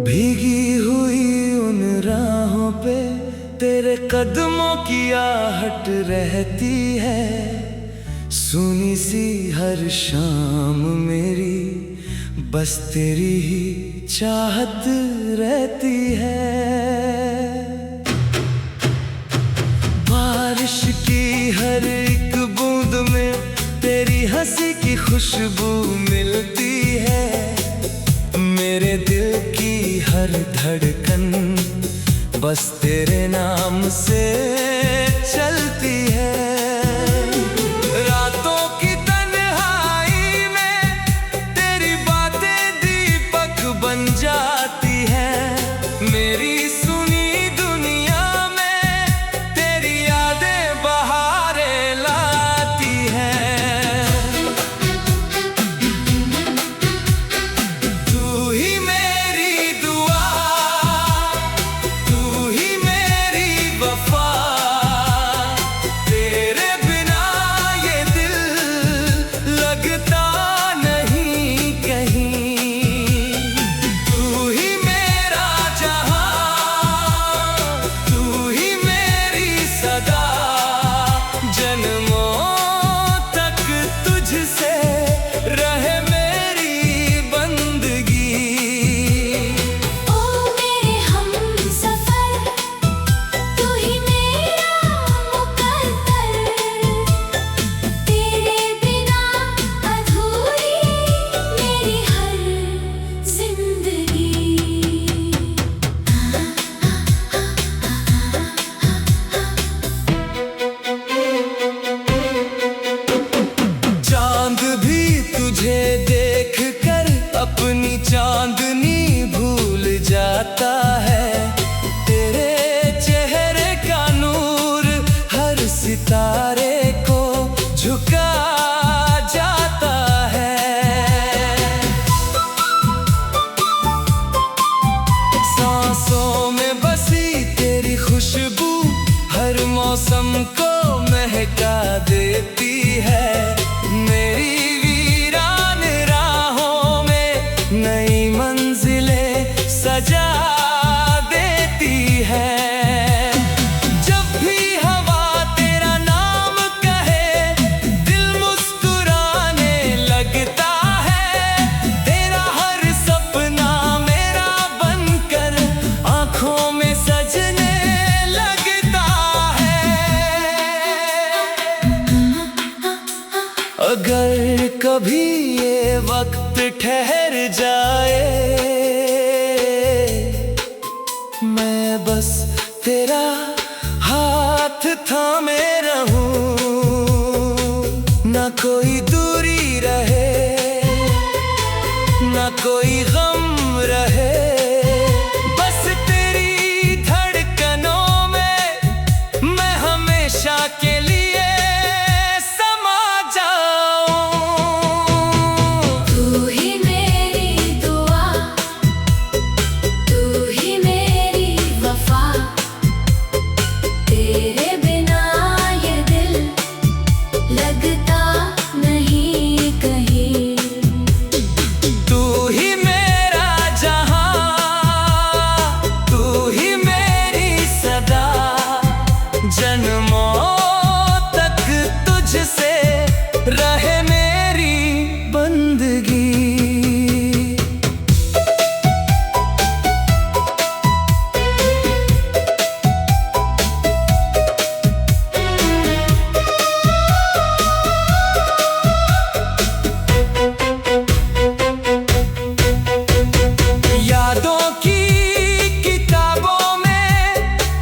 भीगी हुई उन राहों पे तेरे कदमों की आहट रहती है। सुनी सी हर शाम मेरी बस तेरी ही चाहत रहती है। बारिश की हर एक बूंद में तेरी हंसी की खुशबू मिलती है। मेरे दिल की हर धड़कन बस तेरे नाम से चलती है। रातों की तन्हाई में तेरी बातें दीपक बन जाती है। मेरी सुनी दुनिया में तेरी यादें बहारें लाती है। तू ही मेरी दुआ, तू ही मेरी वफा, तेरे बिना ये दिल लगता नहीं कहीं। तू ही मेरा जहां, तू ही मेरी सदा, जन्मों तक तुझसे रहे मेरी बंदगी। ओ मेरे हमसफर, तू ही मेरा मुकद्दर, तेरे बिना अधूरी मेरी हर जिंदगी। चांद भी तुझे देख कर अपनी चांदनी भूल जाता है। तेरे चेहरे का नूर हर सितारे को झुका जाता है। सांसों में बसी तेरी खुशबू हर मौसम को महका देती है। मेरी वीरान राहों में नई मंजिलें सजा देती है। जब भी हवा तेरा नाम कहे दिल मुस्कुराने लगता है। तेरा हर सपना मेरा बनकर आंखों में सजने लगता है। अगर कभी ये वक्त ठहर जाए, मैं बस तेरा हाथ थामे रहूं। ना कोई दूरी रहे, ना कोई गम रहे, बस तेरी धड़कनों में मैं हमेशा के लिए समा जाऊं। तू ही मेरी दुआ, तू ही मेरी वफा, तेरे बिना ये दिल लगता नहीं कहीं। तू ही मेरा जहां, तू ही मेरी सदा, जन्मों तक तुझसे रहे मेरी बंदगी। यादों की किताबों में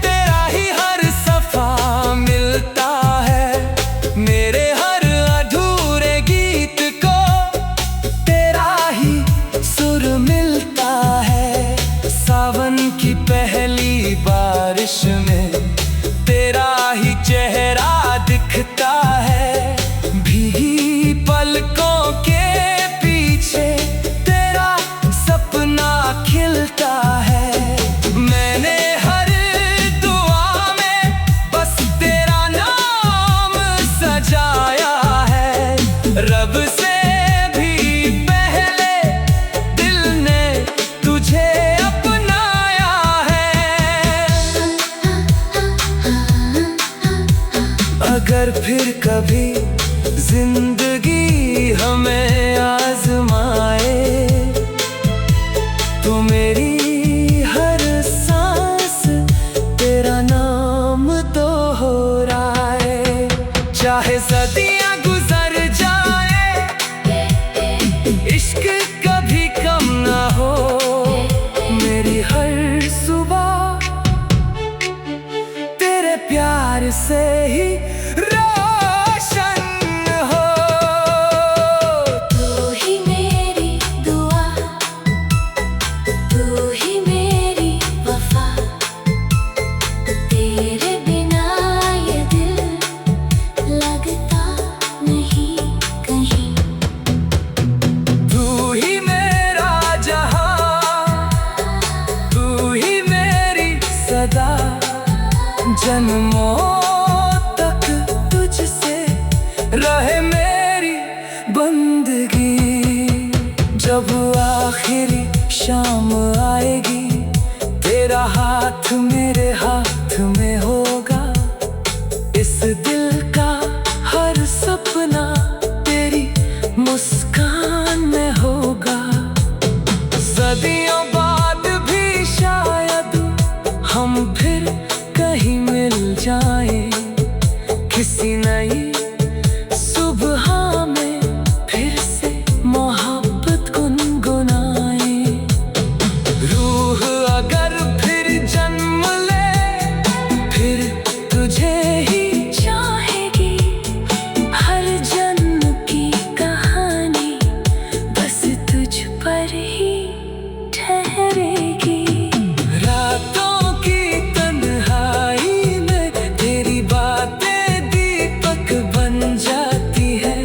तेरा ही हर सफा मिलता है। मेरे हर अधूरे गीत को तेरा ही सुर मिलता है। सावन की पहली बारिश में तेरा ही चेहरा दिखता है। भीगी पलकों के पीछे तेरा सपना खिलता है। मैंने हर दुआ में बस तेरा नाम सजाया है। रब से भी पहले दिल ने तुझे अपना जन्मों तक तुझसे रहे मेरी बंदगी। जब आखिरी शाम आएगी, तेरा हाथ मेरे हाथ में होगा। इस दिल का हर सपना तेरी मुस्कान में होगा। सदियों बाद भी शायद हम फिर कहीं मिल जाएं, किसी नई सुबह में फिर से मोहब्बत गुनगुनाए। रूह अगर फिर जन्म ले, फिर तुझे ही चाहेगी। हर जन्म की कहानी बस तुझ पर ही ठहरेगी। रातों की तन्हाई में तेरी बातें दीपक बन जाती है।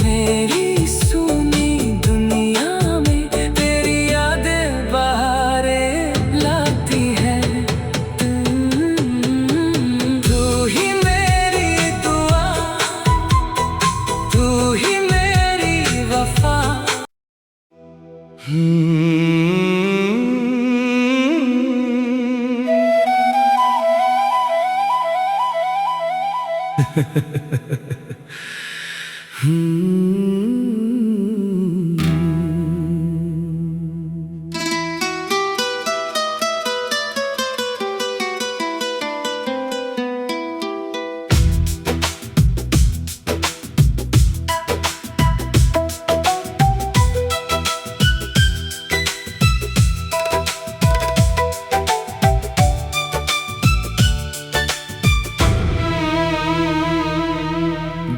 मेरी सूनी दुनिया में तेरी यादें बहारें लाती है। तू ही मेरी दुआ, तू ही मेरी वफा।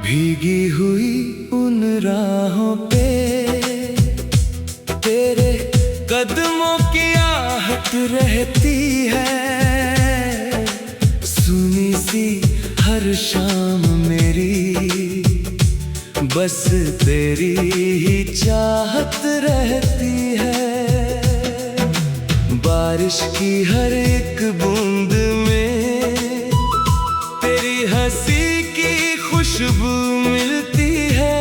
भीगी हुई उन राहों पे तेरे कदमों की आहट रहती है। सुनी सी हर शाम मेरी बस तेरी ही चाहत रहती है। बारिश की हर एक बूंद में तेरी हंसी की खुशबू मिलती है।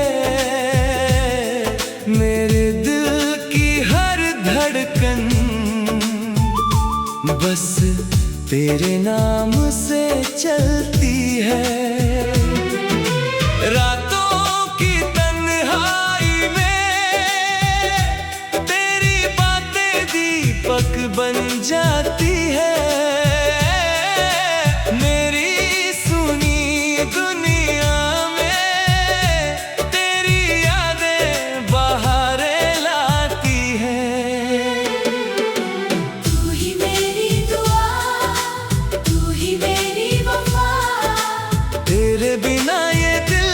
मेरे दिल की हर धड़कन बस तेरे नाम से चलती है। रातों की तन्हाई में तेरी बातें दीपक बन जाती है। मेरी सुनी दुनिया बिना ये दिल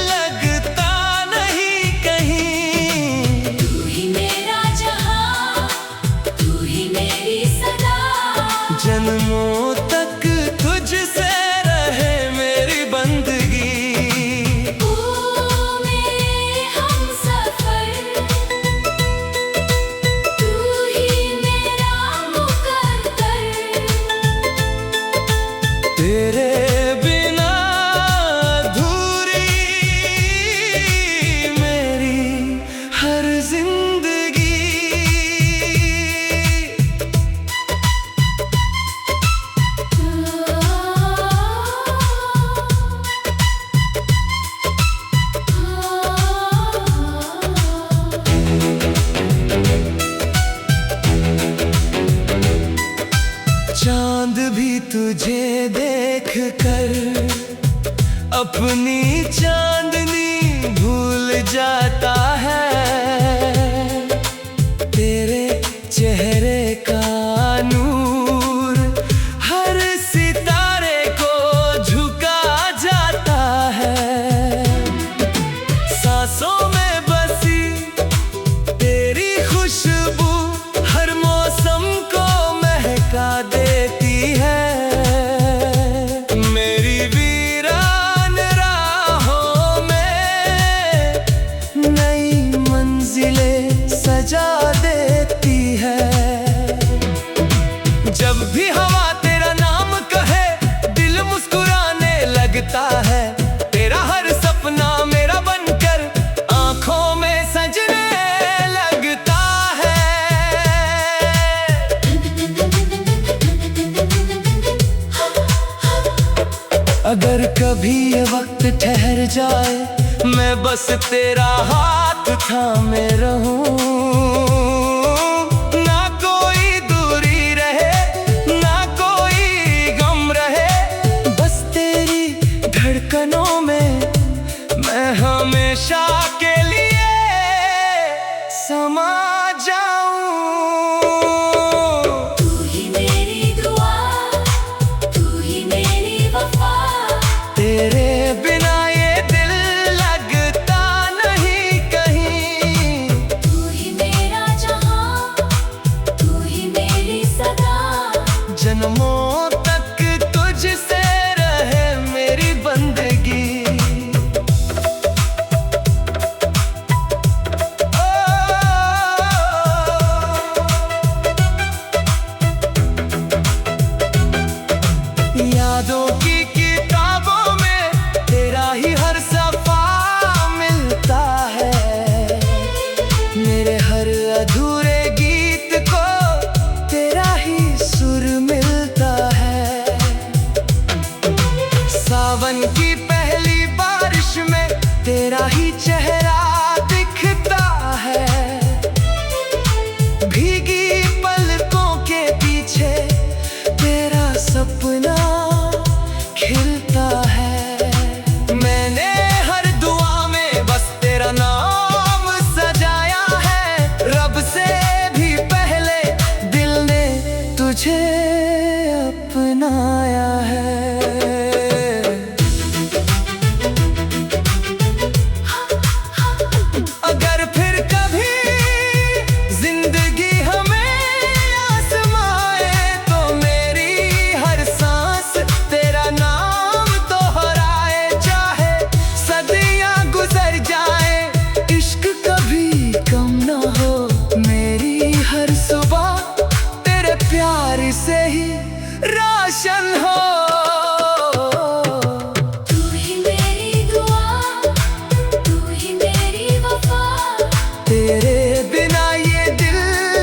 लगता नहीं कहीं। तू ही मेरा जहां, तू ही मेरी सदा। जन्मों तक तुझसे रहे मेरी बंदगी। ओ मेरे हमसफर, तू ही मेरा मुकद्दर। तेरे चांद भी तुझे देख कर अपनी चांदनी भूल जाता है। तेरे चेहरे का नूर हर सितारे को झुका जाता है। सांसों में बसी तेरी खुशबू हर मौसम को महका देती है। मेरी वीरान राहों में नई मंजिलें सजा देती है। जब भी हवा तेरा नाम कहे दिल अगर कभी ये वक्त ठहर जाए, मैं बस तेरा हाथ थामे रहूं। ना कोई दूरी रहे, ना कोई गम रहे, बस तेरी धड़कनों में मैं हमेशा के लिए समा जाऊं। तू ही मेरी दुआ, तू ही मेरी वफा। तेरे बिना ये दिल लगता नहीं कहीं। तू ही मेरा जहां, तू ही मेरी सदा। जन्मों तक तुझसे रहे मेरी बंदगी। यादों की किताबों में तेरा ही हर सफा मिलता है। मेरे हर अधूरे गीत को तेरा ही सुर मिलता है। सावन की पहली बारिश में तेरा ही चेहरा दिखता है। भीगी पलकों के पीछे तेरा सपना खिलता है। मैंने हर दुआ में बस तेरा नाम सजाया है। रब से भी पहले दिल ने तुझे अपनाया है। अगर फिर कभी जिंदगी हमें आजमाए, तो मेरी हर सांस तेरा नाम दोहराए। चाहे सदियां गुजर जाए, इश्क कभी कम ना हो। मेरी हर सुबह तेरे प्यार से ही रोशन हो। तू ही मेरी दुआ, तू ही मेरी वफा। तेरे बिना ये दिल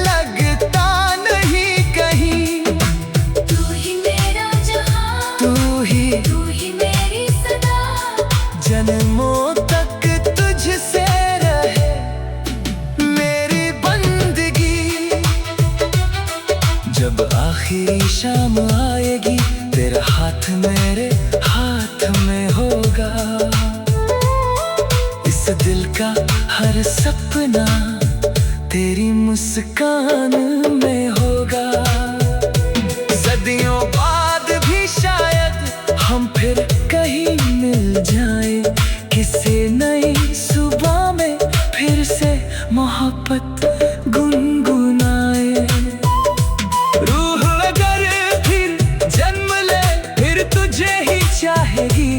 लगता नहीं कहीं। तू ही मेरा जहां, तू ही मेरी सदा। जन्मों तक तुझसे रहे मेरी बंदगी। जब आखिरी शाम आएगी, तेरा हाथ मेरे हाथ में होगा। इस दिल का हर सपना तेरी मुस्कान में होगा। सदियों बाद भी शायद हम फिर कहीं मिल जाएं। किसी नई सुबह में फिर से मोहब्बत गुनगुनाए। रूह अगर फिर जन्म ले, फिर तुझे ही चाहेगी।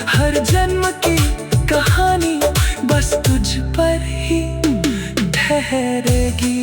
हर जन्म की कहानी बस तुझ पर ही ठहरेगी।